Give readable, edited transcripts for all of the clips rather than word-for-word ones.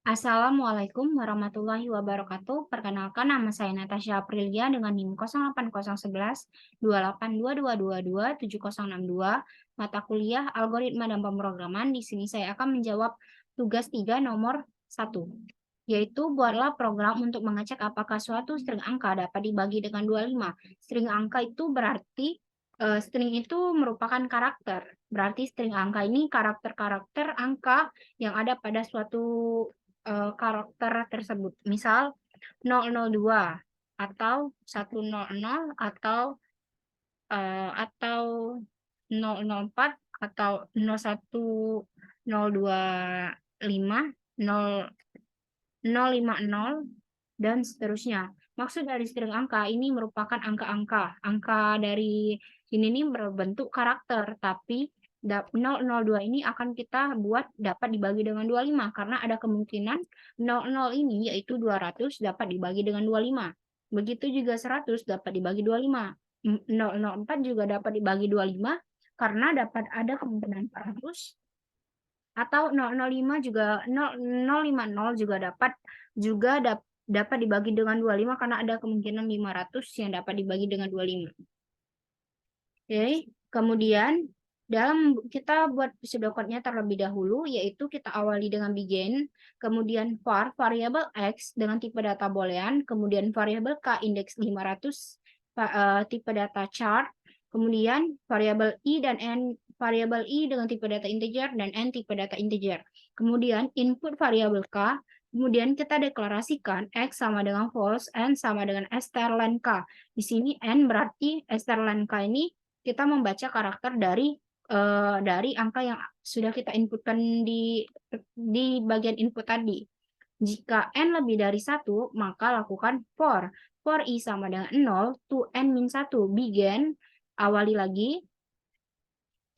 Assalamualaikum warahmatullahi wabarakatuh. Perkenalkan, nama saya Natasha Aprilia dengan NIM 08011 28222 7062, mata kuliah Algoritma dan Pemrograman. Di sini saya akan menjawab tugas 3 nomor 1, yaitu buatlah program untuk mengecek apakah suatu string angka dapat dibagi dengan 25. String angka itu berarti string itu merupakan karakter. Berarti string angka ini karakter-karakter angka yang ada pada suatu karakter tersebut. Misal 002 atau 100 atau 004 atau 01 025 050 dan seterusnya. Maksud dari string angka ini merupakan angka-angka. Angka dari ini berbentuk karakter, tapi 002 ini akan kita buat dapat dibagi dengan 25 karena ada kemungkinan 00 ini yaitu 200 dapat dibagi dengan 25. Begitu juga 100 dapat dibagi 25. 004 juga dapat dibagi 25 karena dapat ada kemungkinan 100 atau 005 juga 050 juga dapat dibagi dengan 25 karena ada kemungkinan 500 yang dapat dibagi dengan 25. Oke, kemudian kita buat pseudocode-nya terlebih dahulu, yaitu kita awali dengan begin, kemudian var variabel x dengan tipe data boolean, kemudian variabel k indeks 500 tipe data chart, kemudian variabel i dan n variabel i dengan tipe data integer dan n tipe data integer. Kemudian input variabel k, kemudian kita deklarasikan x sama dengan false, n sama dengan strlen k. Di sini n berarti strlen k ini kita membaca karakter dari angka yang sudah kita inputkan di bagian input tadi. Jika n lebih dari 1, maka lakukan for. For i sama dengan 0 to n min 1. Begin, awali lagi.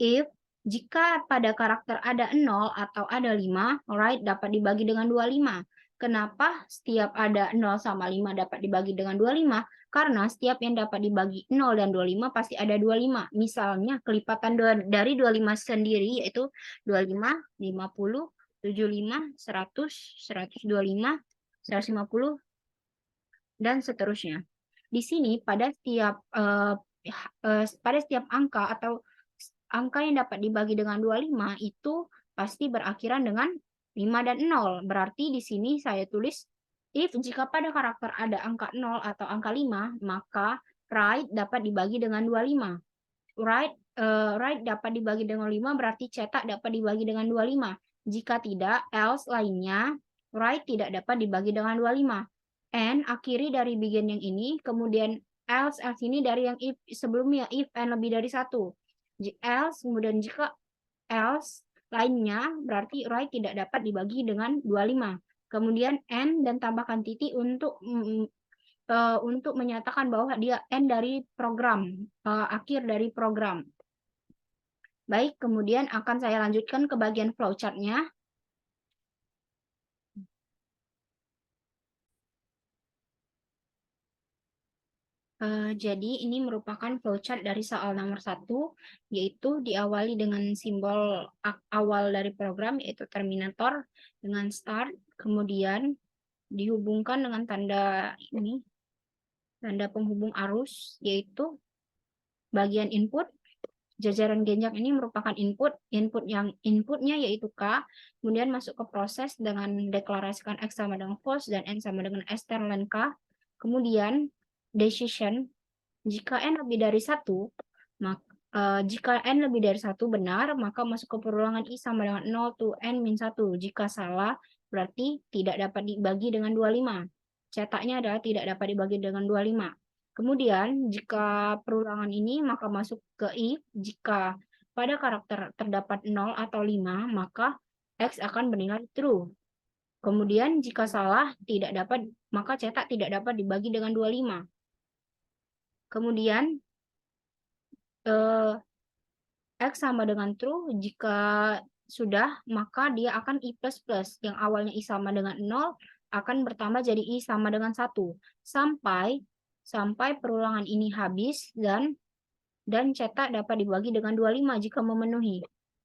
If, jika pada karakter ada 0 atau ada 5, right dapat dibagi dengan 25. Kenapa setiap ada 0 sama 5 dapat dibagi dengan 25? Karena setiap yang dapat dibagi 0 dan 25 pasti ada 25. Misalnya kelipatan dari 25 sendiri yaitu 25, 50, 75, 100, 125, 150, dan seterusnya. Di sini pada setiap angka atau angka yang dapat dibagi dengan 25 itu pasti berakhiran dengan 5 dan 0. Berarti di sini saya tulis if jika pada karakter ada angka 0 atau angka 5, maka right dapat dibagi dengan 25. Right dapat dibagi dengan 5 berarti cetak dapat dibagi dengan 25. Jika tidak, else lainnya right tidak dapat dibagi dengan 25. And akhiri dari begin yang ini, kemudian else ini dari yang if sebelumnya, if n lebih dari 1. Else, kemudian jika else lainnya berarti right tidak dapat dibagi dengan 25. Kemudian n dan tambahkan titik untuk menyatakan bahwa dia end dari program, akhir dari program. Baik, kemudian akan saya lanjutkan ke bagian flowchart-nya. Jadi ini merupakan flowchart dari soal nomor 1, yaitu diawali dengan simbol awal dari program, yaitu terminator dengan start, kemudian dihubungkan dengan tanda penghubung arus, yaitu bagian input. Jajaran genjang ini merupakan inputnya yaitu K, kemudian masuk ke proses dengan deklarasikan X sama dengan false dan N sama dengan strlen K. Kemudian decision, jika N lebih dari 1, jika N lebih dari 1 benar, maka masuk ke perulangan I sama dengan 0 to N min 1. Jika salah, berarti tidak dapat dibagi dengan 25. Cetaknya adalah tidak dapat dibagi dengan 25. Kemudian, jika perulangan ini, maka masuk ke if. Jika pada karakter terdapat 0 atau 5, maka X akan bernilai true. Kemudian, jika salah, maka cetak tidak dapat dibagi dengan 25. Kemudian, X sama dengan true. Jika sudah, maka dia akan I++. Yang awalnya I sama dengan 0, akan bertambah jadi I sama dengan 1. Sampai perulangan ini habis dan cetak dapat dibagi dengan 25 jika memenuhi.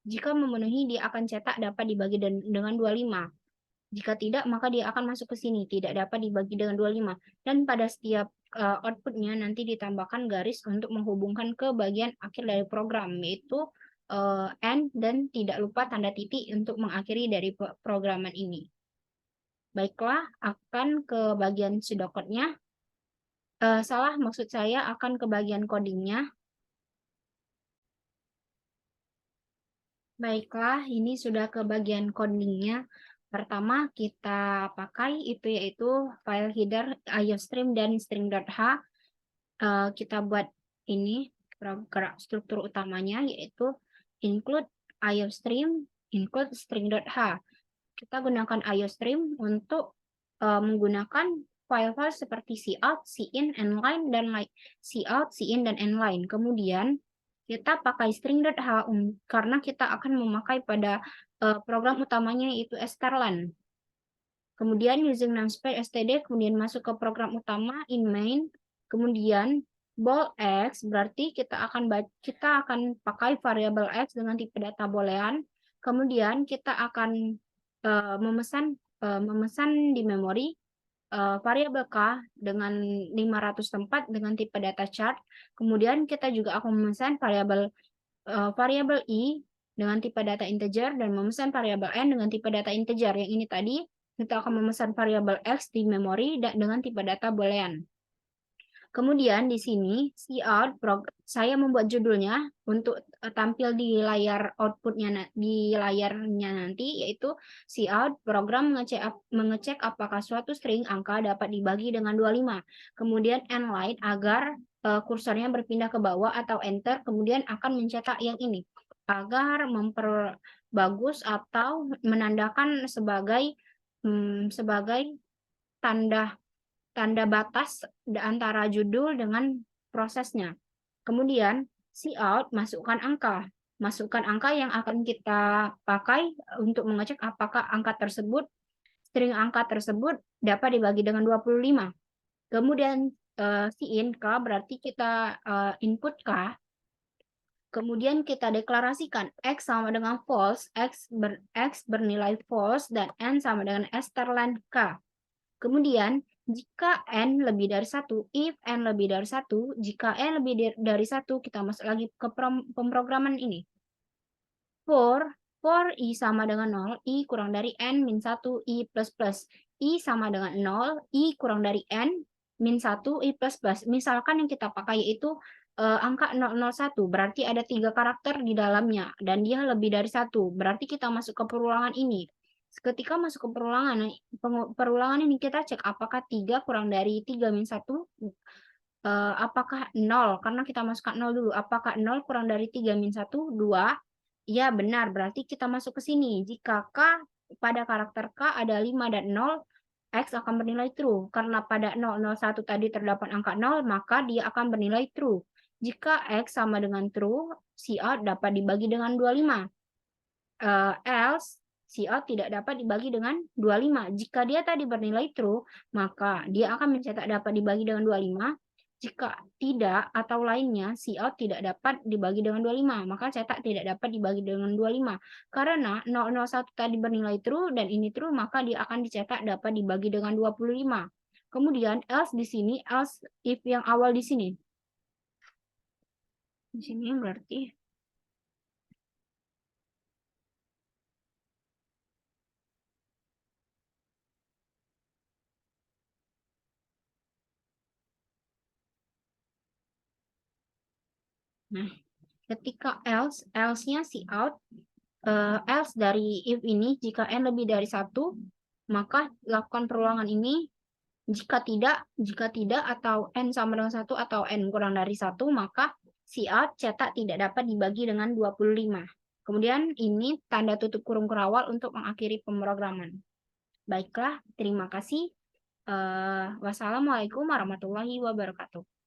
Jika memenuhi, dia akan cetak dapat dibagi dengan 25. Jika tidak, maka dia akan masuk ke sini, tidak dapat dibagi dengan 25. Dan pada setiap outputnya nanti ditambahkan garis untuk menghubungkan ke bagian akhir dari program, yaitu end, dan tidak lupa tanda titik untuk mengakhiri dari programan ini. Baiklah, akan ke bagian pseudocode-nya. Salah, maksud saya akan ke bagian codingnya. Baiklah, ini sudah ke bagian codingnya. Pertama kita pakai itu yaitu file header iostream dan string.h. Kita buat ini struktur utamanya yaitu include iostream, include string.h. Kita gunakan iostream untuk menggunakan file-file seperti cout, cin, endline, dan cout, cin, dan endline. Kemudian kita pakai string.h karena kita akan memakai pada program utamanya yaitu strlen. Kemudian using namespace std, kemudian masuk ke program utama in main, kemudian bool x berarti kita akan pakai variabel x dengan tipe data boolean. Kemudian kita akan memesan di memori variabel k dengan 500 tempat dengan tipe data chart. Kemudian kita juga akan memesan variabel i dengan tipe data integer dan memesan variabel n dengan tipe data integer. Yang ini tadi kita akan memesan variabel x di memori dengan tipe data boolean. Kemudian di sini cout, saya membuat judulnya untuk tampil di layar outputnya di layarnya nanti, yaitu cout program mengecek apakah suatu string angka dapat dibagi dengan 25. Kemudian endline agar kursornya berpindah ke bawah atau enter, kemudian akan mencetak yang ini agar memperbagus atau menandakan sebagai tanda batas antara judul dengan prosesnya. Kemudian cout masukkan angka yang akan kita pakai untuk mengecek apakah string angka tersebut dapat dibagi dengan 25. Kemudian cin k berarti kita input k. Kemudian kita deklarasikan x sama dengan false, x bernilai false, dan n sama dengan strlen k. Kemudian, jika n lebih dari 1, if n lebih dari 1, jika n lebih dari 1, kita masuk lagi ke pemrograman ini. For i sama dengan 0, i kurang dari n min 1, i plus plus. I sama dengan 0, i kurang dari n min 1, i plus plus. Misalkan yang kita pakai itu angka 001, berarti ada 3 karakter di dalamnya, dan dia lebih dari 1, berarti kita masuk ke perulangan ini. Ketika masuk ke perulangan ini kita cek apakah 3 kurang dari 3 min 1, apakah 0, karena kita masukkan 0 dulu, apakah 0 kurang dari 3 min 1, 2, ya benar, berarti kita masuk ke sini. Jika k pada karakter k ada 5 dan 0, x akan bernilai true. Karena pada 001 tadi terdapat angka 0, maka dia akan bernilai true. Jika x sama dengan true, cout dapat dibagi dengan 25. Else, cout tidak dapat dibagi dengan 25. Jika dia tadi bernilai true, maka dia akan mencetak dapat dibagi dengan 25. Jika tidak atau lainnya, cout tidak dapat dibagi dengan 25, maka cetak tidak dapat dibagi dengan 25. Karena 001 tadi bernilai true dan ini true, maka dia akan dicetak dapat dibagi dengan 25. Kemudian else di sini, else if yang awal di sini. Di sini berarti nah, ketika else-nya cout, else dari if ini, jika n lebih dari 1, maka lakukan perulangan ini. Jika tidak atau n sama dengan 1 atau n kurang dari 1, maka cout cetak tidak dapat dibagi dengan 25. Kemudian ini tanda tutup kurung kerawal untuk mengakhiri pemrograman. Baiklah, terima kasih. Wassalamualaikum warahmatullahi wabarakatuh.